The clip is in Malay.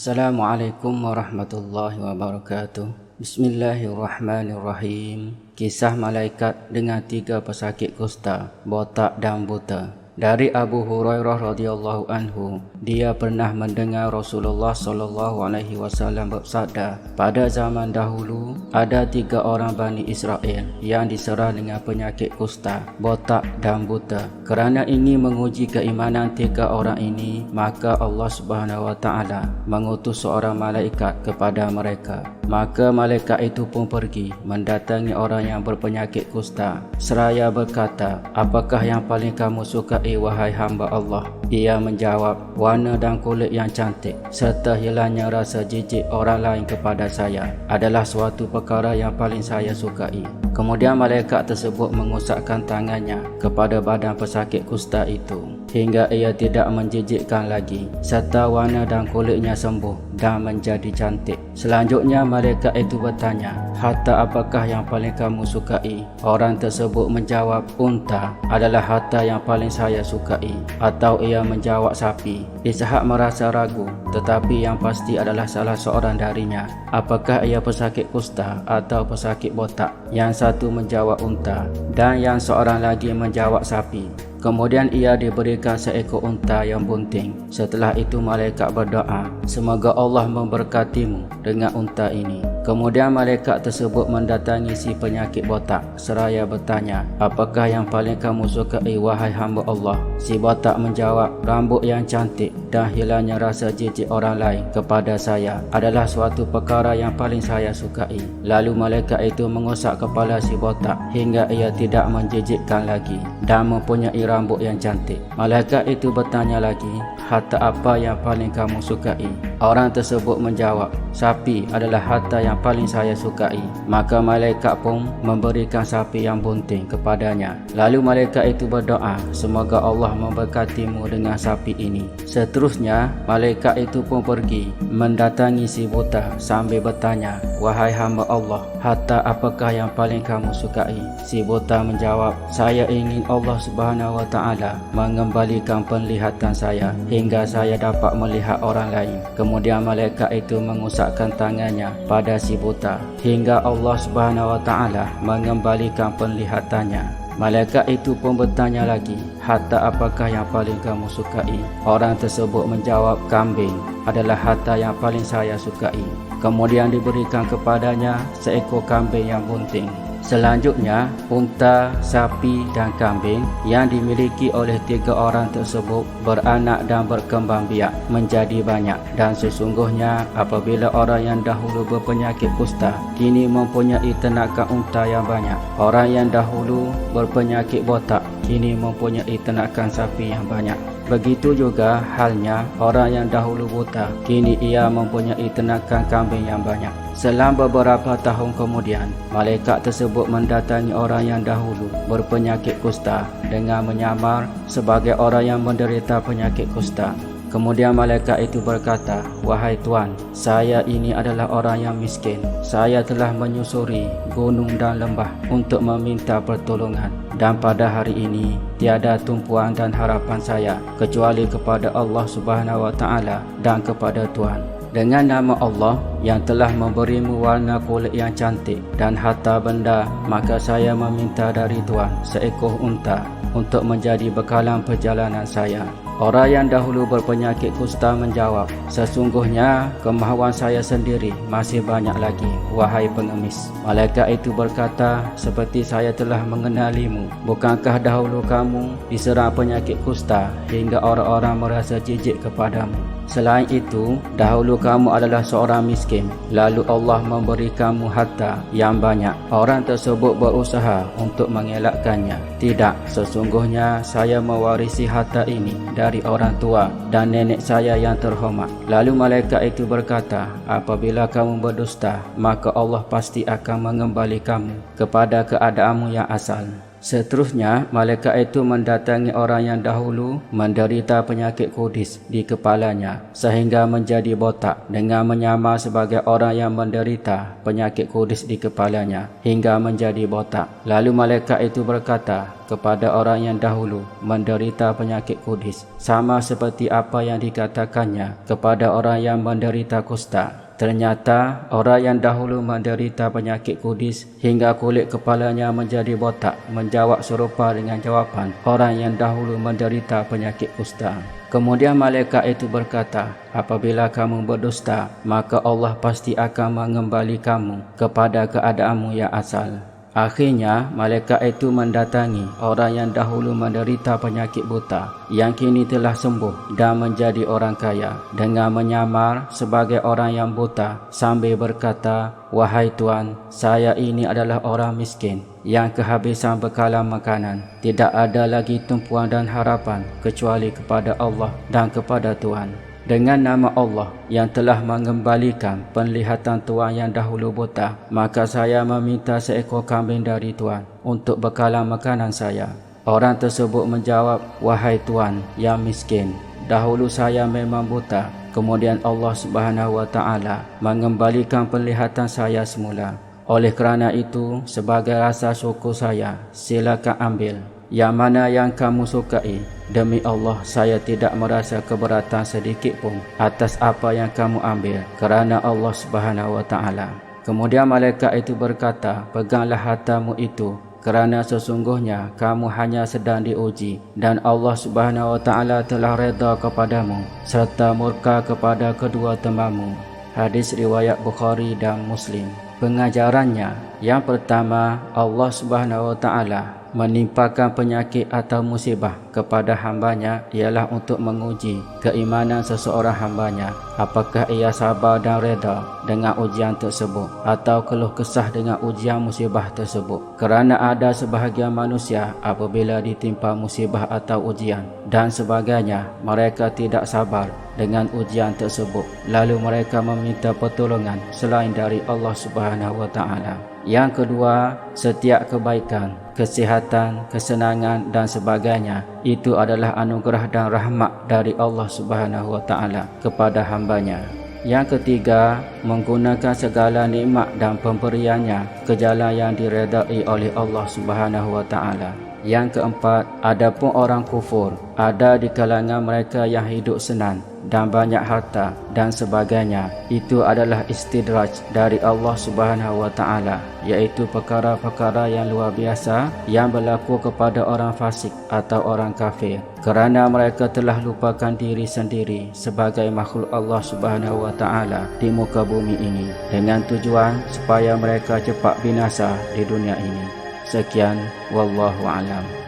Assalamualaikum warahmatullahi wabarakatuh. Bismillahirrahmanirrahim. Kisah malaikat dengan 3 pesakit kusta, botak dan buta. Dari Abu Hurairah radhiyallahu anhu, dia pernah mendengar Rasulullah sallallahu alaihi wasallam bersabda, pada zaman dahulu ada 3 orang Bani Israel yang diserang dengan penyakit kusta, botak dan buta. Kerana ini menguji keimanan 3 orang ini, maka Allah Subhanahu wa taala mengutus seorang malaikat kepada mereka. Maka malaikat itu pun pergi mendatangi orang yang berpenyakit kusta seraya berkata, apakah yang paling kamu sukai wahai hamba Allah? Ia menjawab, warna dan kulit yang cantik serta hilangnya rasa jijik orang lain kepada saya adalah suatu perkara yang paling saya sukai. Kemudian malaikat tersebut mengusapkan tangannya kepada badan pesakit kusta itu hingga ia tidak menjijikkan lagi, serta warna dan kulitnya sembuh dan menjadi cantik. Selanjutnya malaikat itu bertanya, harta apakah yang paling kamu sukai? Orang tersebut menjawab, unta adalah harta yang paling saya sukai. Atau ia menjawab, sapi. Ishaq merasa ragu, tetapi yang pasti adalah salah seorang darinya. Apakah ia pesakit kusta atau pesakit botak? Yang satu menjawab unta dan yang seorang lagi menjawab sapi. Kemudian ia diberikan seekor unta yang bunting. Setelah itu malaikat berdoa, semoga Allah memberkatimu dengan unta ini. Kemudian malaikat tersebut mendatangi si penyakit botak seraya bertanya, apakah yang paling kamu sukai wahai hamba Allah? Si botak menjawab, rambut yang cantik dan hilangnya rasa jijik orang lain kepada saya adalah suatu perkara yang paling saya sukai. Lalu malaikat itu mengusap kepala si botak hingga ia tidak menjijikkan lagi dan mempunyai rambut yang cantik. Malaikat itu bertanya lagi, harta apa yang paling kamu sukai? Orang tersebut menjawab, sapi adalah harta yang paling saya sukai. Maka malaikat pun memberikan sapi yang bunting kepadanya. Lalu malaikat itu berdoa, semoga Allah memberkatimu dengan sapi ini. Seterusnya malaikat itu pun pergi mendatangi si buta sambil bertanya, wahai hamba Allah, harta apakah yang paling kamu sukai? Si buta menjawab, saya ingin Allah Subhanahu wa taala mengembalikan penglihatan saya hingga saya dapat melihat orang lain. Kemudian malaikat itu mengusapkan tangannya pada si buta hingga Allah Subhanahu wa taala mengembalikan penglihatannya. Malaikat itu pun bertanya lagi, harta apakah yang paling kamu sukai? Orang tersebut menjawab, kambing adalah harta yang paling saya sukai. Kemudian diberikan kepadanya seekor kambing yang bunting. Selanjutnya, unta, sapi dan kambing yang dimiliki oleh 3 orang tersebut beranak dan berkembang biak menjadi banyak. Dan sesungguhnya apabila orang yang dahulu berpenyakit kusta kini mempunyai ternakan unta yang banyak, orang yang dahulu berpenyakit botak kini mempunyai ternakan sapi yang banyak. Begitu juga halnya orang yang dahulu buta, kini ia mempunyai ternakan kambing yang banyak. Selang beberapa tahun kemudian, malaikat tersebut mendatangi orang yang dahulu berpenyakit kusta dengan menyamar sebagai orang yang menderita penyakit kusta. Kemudian malaikat itu berkata, wahai Tuan, saya ini adalah orang yang miskin. Saya telah menyusuri gunung dan lembah untuk meminta pertolongan. Dan pada hari ini, tiada tumpuan dan harapan saya kecuali kepada Allah Subhanahu wa taala dan kepada Tuhan. Dengan nama Allah yang telah memberimu warna kulit yang cantik dan harta benda, maka saya meminta dari Tuhan seekor unta untuk menjadi bekalan perjalanan saya. Orang yang dahulu berpenyakit kusta menjawab, sesungguhnya kemahuan saya sendiri masih banyak lagi, wahai pengemis. Malaikat itu berkata, seperti saya telah mengenalimu, bukankah dahulu kamu diserang penyakit kusta hingga orang-orang merasa jijik kepadamu? Selain itu, dahulu kamu adalah seorang miskin, lalu Allah memberi kamu harta yang banyak. Orang tersebut berusaha untuk mengelakkannya. Tidak, sesungguhnya saya mewarisi harta ini dari orang tua dan nenek saya yang terhormat. Lalu malaikat itu berkata, apabila kamu berdusta, maka Allah pasti akan mengembalikanmu kepada keadaanmu yang asal. Seterusnya, malaikat itu mendatangi orang yang dahulu menderita penyakit kudis di kepalanya sehingga menjadi botak dengan menyamar sebagai orang yang menderita penyakit kudis di kepalanya hingga menjadi botak. Lalu malaikat itu berkata kepada orang yang dahulu menderita penyakit kudis, sama seperti apa yang dikatakannya kepada orang yang menderita kusta. Ternyata orang yang dahulu menderita penyakit kudis hingga kulit kepalanya menjadi botak menjawab serupa dengan jawapan orang yang dahulu menderita penyakit kusta. Kemudian malaikat itu berkata, apabila kamu berdusta, maka Allah pasti akan mengembali kamu kepada keadaanmu yang asal. Akhirnya, malaikat itu mendatangi orang yang dahulu menderita penyakit buta, yang kini telah sembuh dan menjadi orang kaya, dengan menyamar sebagai orang yang buta sambil berkata, wahai Tuan, saya ini adalah orang miskin yang kehabisan bekalan makanan. Tidak ada lagi tumpuan dan harapan kecuali kepada Allah dan kepada Tuhan. Dengan nama Allah yang telah mengembalikan penglihatan Tuan yang dahulu buta, maka saya meminta seekor kambing dari Tuan untuk bekalan makanan saya. Orang tersebut menjawab, wahai Tuan yang miskin, dahulu saya memang buta, kemudian Allah Subhanahu wa Ta'ala mengembalikan penglihatan saya semula. Oleh kerana itu, sebagai rasa syukur saya, silakan ambil yang mana yang kamu sukai. Demi Allah, saya tidak merasa keberatan sedikit pun atas apa yang kamu ambil, kerana Allah Subhanahu wa Ta'ala. Kemudian malaikat itu berkata, peganglah hartamu itu, kerana sesungguhnya kamu hanya sedang diuji, dan Allah Subhanahu wa Ta'ala telah redha kepadamu serta murka kepada kedua temanmu. Hadis riwayat Bukhari dan Muslim. Pengajarannya, yang pertama, Allah Subhanahu wa Ta'ala menimpakan penyakit atau musibah kepada hambanya ialah untuk menguji keimanan seseorang hambanya, apakah ia sabar dan reda dengan ujian tersebut atau keluh kesah dengan ujian musibah tersebut. Kerana ada sebahagian manusia apabila ditimpa musibah atau ujian dan sebagainya, mereka tidak sabar dengan ujian tersebut, lalu mereka meminta pertolongan selain dari Allah Subhanahu wa Ta'ala. Yang kedua, setiap kebaikan, kesihatan, kesenangan dan sebagainya itu adalah anugerah dan rahmat dari Allah Subhanahu wa Ta'ala kepada hambanya. Yang ketiga, menggunakan segala nikmat dan pemberiannya ke jalan yang diredai oleh Allah Subhanahu wa Ta'ala. Yang keempat, adapun orang kufur, ada di kalangan mereka yang hidup senang dan banyak harta dan sebagainya, itu adalah istidraj dari Allah Subhanahu wa Ta'ala, iaitu perkara-perkara yang luar biasa yang berlaku kepada orang fasik atau orang kafir, kerana mereka telah lupakan diri sendiri sebagai makhluk Allah Subhanahu wa Ta'ala di muka bumi ini, dengan tujuan supaya mereka cepat binasa di dunia ini. Sekian, wallahu alam.